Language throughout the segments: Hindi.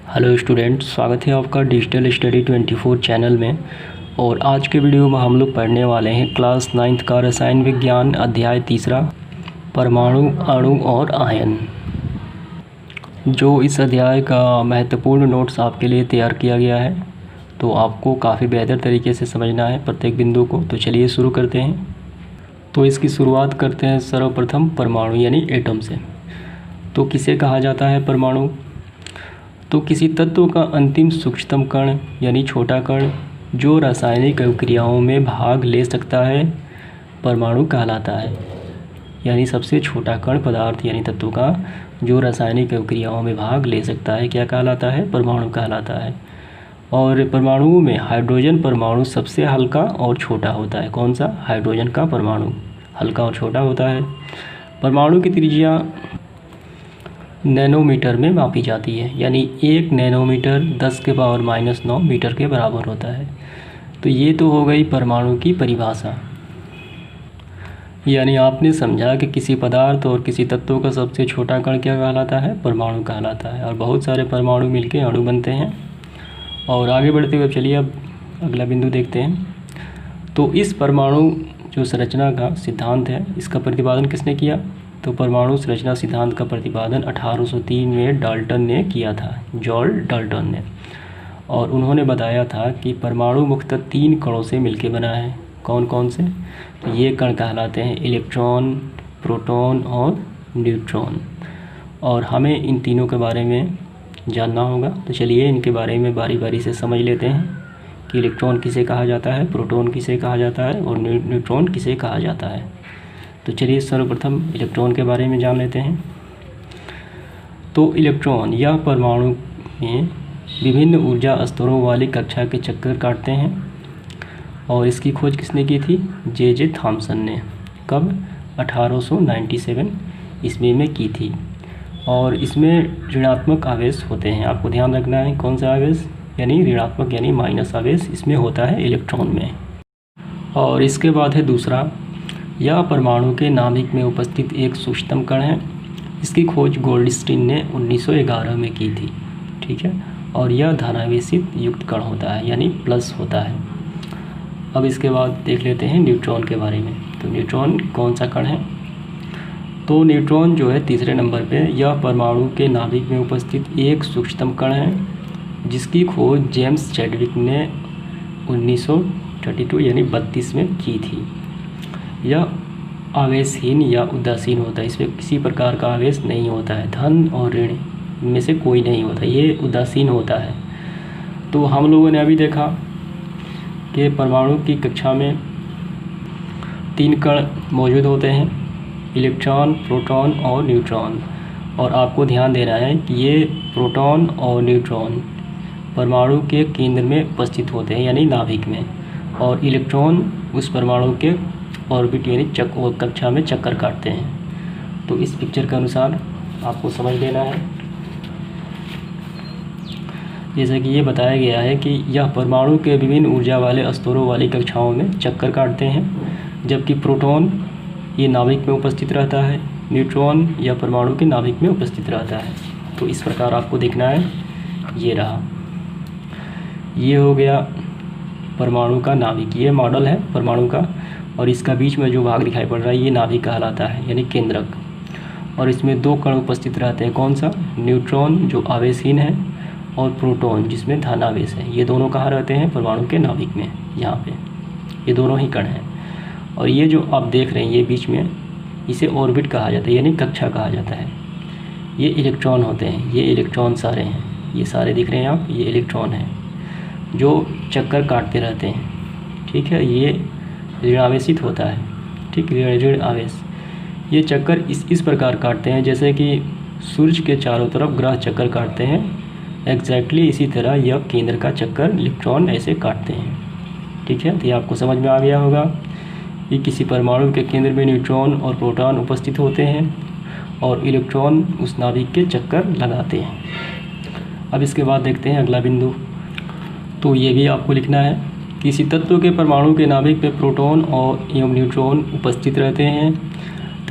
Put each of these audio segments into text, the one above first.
हेलो स्टूडेंट, स्वागत है आपका डिजिटल स्टडी 24 चैनल में। और आज के वीडियो में हम लोग पढ़ने वाले हैं क्लास 9th का रसायन विज्ञान अध्याय 3 परमाणु, अणु और आयन। जो इस अध्याय का महत्वपूर्ण नोट्स आपके लिए तैयार किया गया है, तो आपको काफ़ी बेहतर तरीके से समझना है प्रत्येक बिंदु को। तो चलिए शुरू करते हैं। तो इसकी शुरुआत करते हैं सर्वप्रथम परमाणु यानी एटम से। तो किसे कहा जाता है परमाणु? तो किसी तत्व का अंतिम सूक्ष्मतम कण यानी छोटा कण जो रासायनिक अभिक्रियाओं में भाग ले सकता है, परमाणु कहलाता है। यानी सबसे छोटा कण पदार्थ यानी तत्व का जो रासायनिक अभिक्रियाओं में भाग ले सकता है, क्या कहलाता है? परमाणु कहलाता है। और परमाणुओं में हाइड्रोजन परमाणु सबसे हल्का और छोटा होता है। कौन सा? हाइड्रोजन का परमाणु हल्का और छोटा होता है। परमाणु की त्रिज्या नैनोमीटर में मापी जाती है, यानी 1 नैनोमीटर 10⁻⁹ मीटर के बराबर होता है। तो ये तो हो गई परमाणु की परिभाषा। यानी आपने समझा कि किसी पदार्थ और किसी तत्व का सबसे छोटा कण क्या कहलाता है? परमाणु कहलाता है। और बहुत सारे परमाणु मिलकर अणु बनते हैं। और आगे बढ़ते हुए चलिए अब अगला बिंदु देखते हैं। तो इस परमाणु जो संरचना का सिद्धांत है, इसका प्रतिपादन किसने किया? तो परमाणु संरचना सिद्धांत का प्रतिपादन 1803 में डाल्टन ने किया था, जॉर्ज डाल्टन ने। और उन्होंने बताया था कि परमाणु मुख्यतः 3 कणों से मिलकर बना है। कौन कौन से? तो ये कण कहलाते हैं इलेक्ट्रॉन, प्रोटॉन और न्यूट्रॉन। और हमें इन तीनों के बारे में जानना होगा। तो चलिए इनके बारे में बारी बारी से समझ लेते हैं कि इलेक्ट्रॉन किसे कहा जाता है, प्रोटॉन किसे कहा जाता है और न्यूट्रॉन किसे कहा जाता है। तो चलिए सर्वप्रथम इलेक्ट्रॉन के बारे में जान लेते हैं। तो इलेक्ट्रॉन यह परमाणु में विभिन्न ऊर्जा स्तरों वाली कक्षा के चक्कर काटते हैं। और इसकी खोज किसने की थी? जे थॉमसन ने। कब? 1897 ईस्वी में की थी। और इसमें ऋणात्मक आवेश होते हैं, आपको ध्यान रखना है। कौन सा आवेश? यानी ऋणात्मक यानी माइनस आवेश इसमें होता है इलेक्ट्रॉन में। और इसके बाद है दूसरा, यह परमाणु के नाभिक में उपस्थित एक सूक्ष्मतम कण है। इसकी खोज गोल्डस्टीन ने 1911 में की थी। ठीक है। और यह धनावेशित युक्त कण होता है, यानी प्लस होता है। अब इसके बाद देख लेते हैं न्यूट्रॉन के बारे में। तो न्यूट्रॉन कौन सा कण है? तो न्यूट्रॉन जो है तीसरे नंबर पे, यह परमाणु के नाभिक में उपस्थित एक सूक्ष्मतम कण है जिसकी खोज जेम्स चैडविक ने 1932 यानी 32 में की थी। यह आवेशहीन या उदासीन होता है। इसमें किसी प्रकार का आवेश नहीं होता है। धन और ऋण इनमें से कोई नहीं होता, ये उदासीन होता है। तो हम लोगों ने अभी देखा कि परमाणु की कक्षा में 3 कण मौजूद होते हैं, इलेक्ट्रॉन, प्रोटॉन और न्यूट्रॉन। और आपको ध्यान देना है कि ये प्रोटॉन और न्यूट्रॉन परमाणु के केंद्र में उपस्थित होते हैं, यानी नाभिक में। और इलेक्ट्रॉन उस परमाणु के ऑर्बिट यानी कक्षा में चक्कर काटते हैं। तो इस पिक्चर के अनुसार आपको समझ लेना है। जैसे कि ये बताया गया है कि यह परमाणु के विभिन्न ऊर्जा वाले स्तरों वाली कक्षाओं में चक्कर काटते हैं, जबकि प्रोटॉन ये नाभिक में उपस्थित रहता है, न्यूट्रॉन या परमाणु के नाभिक में उपस्थित रहता है। तो इस प्रकार आपको देखना है। ये रहा, ये हो गया परमाणु का नाभिक। ये मॉडल है परमाणु का। और इसका बीच में जो भाग दिखाई पड़ रहा है ये नाभिक कहलाता है, यानी केंद्रक। और इसमें 2 कण उपस्थित रहते हैं। कौन सा? न्यूट्रॉन जो आवेशहीन है और प्रोटॉन जिसमें धनावेश है। ये दोनों कहाँ रहते हैं? परमाणु के नाभिक में, यहाँ पे ये दोनों ही कण हैं। और ये जो आप देख रहे हैं ये बीच में, इसे ऑर्बिट कहा जाता है, यानी कक्षा कहा जाता है। ये इलेक्ट्रॉन होते हैं, ये इलेक्ट्रॉन सारे हैं, ये सारे दिख रहे हैं आप, ये इलेक्ट्रॉन हैं जो चक्कर काटते रहते हैं। ठीक है। ये ऋणावेशित होता है। ठीक, ऋण आवेश। ये चक्कर इस प्रकार काटते हैं जैसे कि सूर्य के चारों तरफ ग्रह चक्कर काटते हैं। एग्जैक्टली इसी तरह यह केंद्र का चक्कर इलेक्ट्रॉन ऐसे काटते हैं। ठीक है। तो ये आपको समझ में आ गया होगा कि किसी परमाणु के केंद्र में न्यूट्रॉन और प्रोटॉन उपस्थित होते हैं और इलेक्ट्रॉन उस नाभिक के चक्कर लगाते हैं। अब इसके बाद देखते हैं अगला बिंदु। तो ये भी आपको लिखना है। किसी तत्व के परमाणु के नाभिक में प्रोटॉन और एवं न्यूट्रॉन उपस्थित रहते हैं।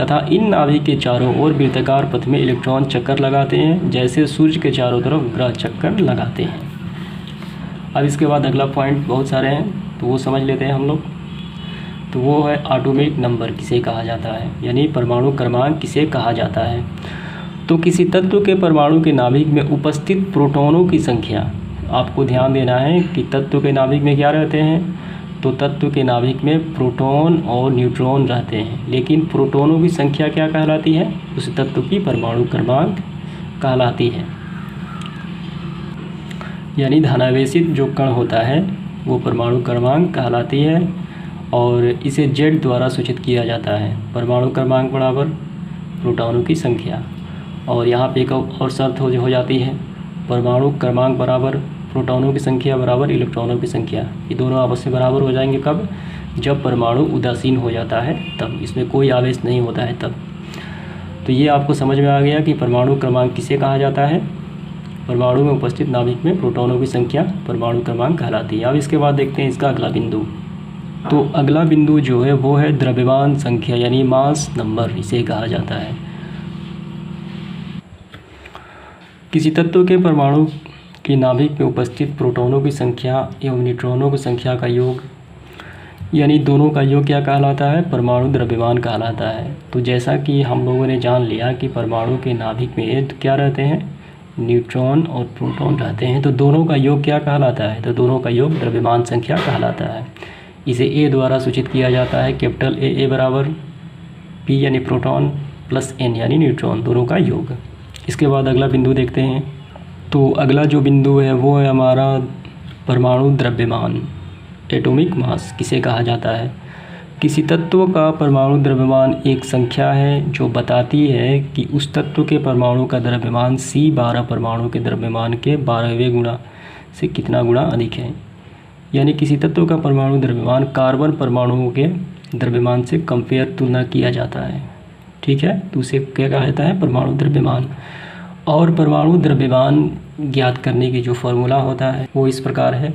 तथा इन नाभिक के चारों ओर वृत्ताकार पथ में इलेक्ट्रॉन चक्कर लगाते हैं, जैसे सूर्य के चारों तरफ ग्रह चक्कर लगाते हैं। अब इसके बाद अगला पॉइंट बहुत सारे हैं, तो वो समझ लेते हैं हम लोग। तो वो है एटॉमिक नंबर किसे कहा जाता है, यानी परमाणु क्रमांक किसे कहा जाता है। तो किसी तत्व के परमाणु के नाभिक में उपस्थित प्रोटॉनों की संख्या, आपको ध्यान देना है कि तत्व के नाभिक में क्या रहते हैं, तो तत्व के नाभिक में प्रोटॉन और न्यूट्रॉन रहते हैं, लेकिन प्रोटॉनों की संख्या क्या कहलाती है, उस तत्व की परमाणु क्रमांक कहलाती है। यानी धनावेशित जो कण होता है वो परमाणु क्रमांक कहलाती है, और इसे Z द्वारा सूचित किया जाता है। परमाणु क्रमांक बराबर प्रोटॉनों की संख्या, और यहाँ पे एक और शर्त हो जाती है, परमाणु क्रमांक बराबर प्रोटॉनों की संख्या बराबर इलेक्ट्रॉनों की संख्या। ये दोनों आपस में बराबर हो जाएंगे कब, जब परमाणु उदासीन हो जाता है, तब इसमें कोई आवेश नहीं होता है तब। तो ये आपको समझ में आ गया कि परमाणु क्रमांक किसे कहा जाता है, परमाणु में उपस्थित नाभिक में प्रोटॉनों की संख्या परमाणु क्रमांक कहलाती है। अब इसके बाद देखते हैं इसका अगला बिंदु। तो अगला बिंदु जो है वो है द्रव्यमान संख्या, यानी मास नंबर इसे कहा जाता है। किसी तत्व के परमाणु के नाभिक में उपस्थित प्रोटॉनों की संख्या एवं न्यूट्रॉनों की संख्या का योग, यानी दोनों का योग क्या कहलाता है, परमाणु द्रव्यमान कहलाता है। तो जैसा कि हम लोगों ने जान लिया कि परमाणु के नाभिक में क्या रहते हैं, न्यूट्रॉन और प्रोटॉन रहते हैं, तो दोनों का योग क्या कहलाता है, तो दोनों का योग द्रव्यमान संख्या कहलाता है। इसे ए द्वारा सूचित किया जाता है, कैपिटल ए बराबर पी यानी प्रोटॉन प्लस एन यानी न्यूट्रॉन, दोनों का योग। इसके बाद अगला बिंदु देखते हैं। तो अगला जो बिंदु है वो है हमारा परमाणु द्रव्यमान, एटॉमिक मास किसे कहा जाता है। किसी तत्व का परमाणु द्रव्यमान एक संख्या है जो बताती है कि उस तत्व के परमाणु का द्रव्यमान C12 परमाणु के द्रव्यमान के 12वें गुणा से कितना गुणा अधिक है। यानी किसी तत्व का परमाणु द्रव्यमान कार्बन परमाणुओं के द्रव्यमान से कंपेयर तुलना किया जाता है, ठीक है, तो उसे क्या कहा जाता है, परमाणु द्रव्यमान। और परमाणु द्रव्यमान ज्ञात करने की जो फॉर्मूला होता है वो इस प्रकार है,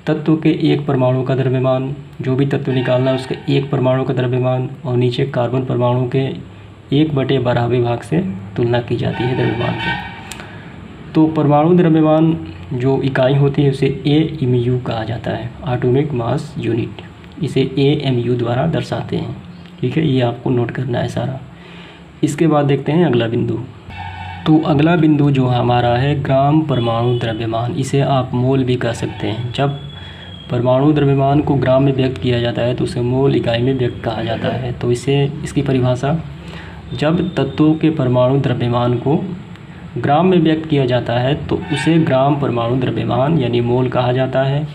तत्व के एक परमाणु का द्रव्यमान, जो भी तत्व निकालना है उसके एक परमाणु का द्रव्यमान, और नीचे कार्बन परमाणु के 1/12वें भाग से तुलना की जाती है द्रव्यमान के। तो परमाणु द्रव्यमान जो इकाई होती है उसे AMU कहा जाता है, एटॉमिक मास यूनिट, इसे AMU द्वारा दर्शाते हैं, ठीक है, ये आपको नोट करना है सारा। इसके बाद देखते हैं अगला बिंदु। तो अगला बिंदु जो हमारा है ग्राम परमाणु द्रव्यमान, इसे आप मोल भी कह सकते हैं। जब परमाणु द्रव्यमान को ग्राम में व्यक्त किया जाता है तो उसे मोल इकाई में व्यक्त कहा जाता है। तो इसे इसकी परिभाषा, जब तत्वों के परमाणु द्रव्यमान को ग्राम में व्यक्त किया जाता है तो उसे ग्राम परमाणु द्रव्यमान यानी मोल कहा जाता है।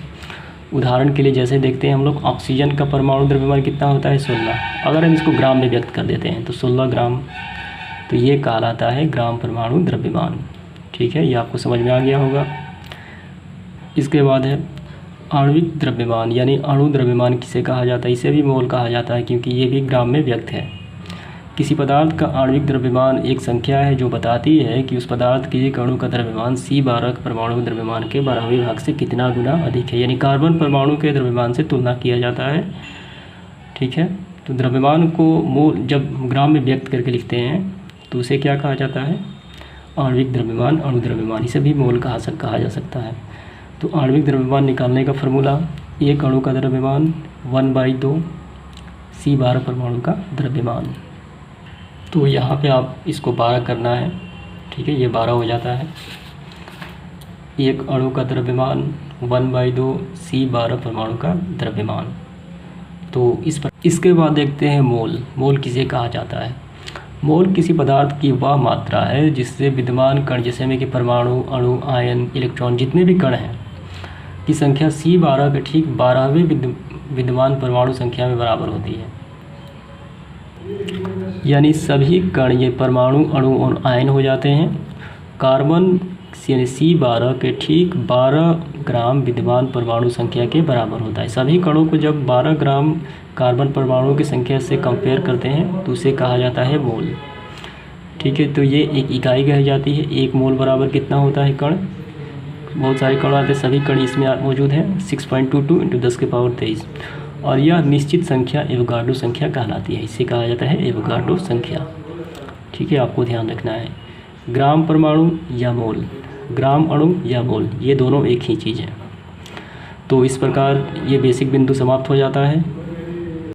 उदाहरण के लिए जैसे देखते हैं हम लोग, ऑक्सीजन का परमाणु द्रव्यमान कितना होता है, 16। अगर हम इसको ग्राम में व्यक्त कर देते हैं तो 16 ग्राम, तो ये कहलाता है ग्राम परमाणु द्रव्यमान, ठीक है, ये आपको समझ में आ गया होगा। इसके बाद है आणविक द्रव्यमान, यानी अणु द्रव्यमान किसे कहा जाता है, इसे भी मोल कहा जाता है क्योंकि ये भी ग्राम में व्यक्त है। किसी पदार्थ का आणविक द्रव्यमान एक संख्या है जो बताती है कि उस पदार्थ के एक अणु का द्रव्यमान C12 परमाणु द्रव्यमान के 12वें भाग से कितना गुना अधिक है, यानी कार्बन परमाणु के द्रव्यमान से तुलना किया जाता है, ठीक है। तो द्रव्यमान को मोल जब ग्राम में व्यक्त करके लिखते हैं तो उसे क्या कहा जाता है, आणविक द्रव्यमान, अणु द्रव्यमान, इसे भी मोल कहा जा सकता है। तो आणविक द्रव्यमान निकालने का फॉर्मूला, एक अणु का द्रव्यमान 1/2 C12 परमाणु का द्रव्यमान। तो यहाँ पे आप इसको 12 करना है, ठीक है, ये 12 हो जाता है। एक अणु का द्रव्यमान 1/2 C12 परमाणु का द्रव्यमान। तो इसके बाद देखते हैं मोल। मोल किसे कहा जाता है, मोल किसी पदार्थ की वह मात्रा है जिससे विद्यमान कण, जैसे में कि परमाणु, अणु, आयन, इलेक्ट्रॉन, जितने भी कण हैं की संख्या C12 के ठीक 12वें विद्यमान परमाणु संख्या में बराबर होती है। यानी सभी कण ये परमाणु, अणु और आयन हो जाते हैं। कार्बन यानी C12 के ठीक 12 ग्राम विद्यमान परमाणु संख्या के बराबर होता है। सभी कणों को जब 12 ग्राम कार्बन परमाणु की संख्या से कंपेयर करते हैं तो उसे कहा जाता है मोल, ठीक है। तो ये एक इकाई कही जाती है। एक मोल बराबर कितना होता है, कण, बहुत सारे कण आते हैं, सभी कण इसमें मौजूद हैं, 6.22 × 10⁻23। और यह निश्चित संख्या एवोगाड्रो संख्या कहलाती है। इसे कहा जाता है एवोगाड्रो संख्या। ठीक है, आपको ध्यान रखना है। ग्राम परमाणु या मोल, ग्राम अणु या मोल, ये दोनों एक ही चीज़ है। तो इस प्रकार ये बेसिक बिंदु समाप्त हो जाता है।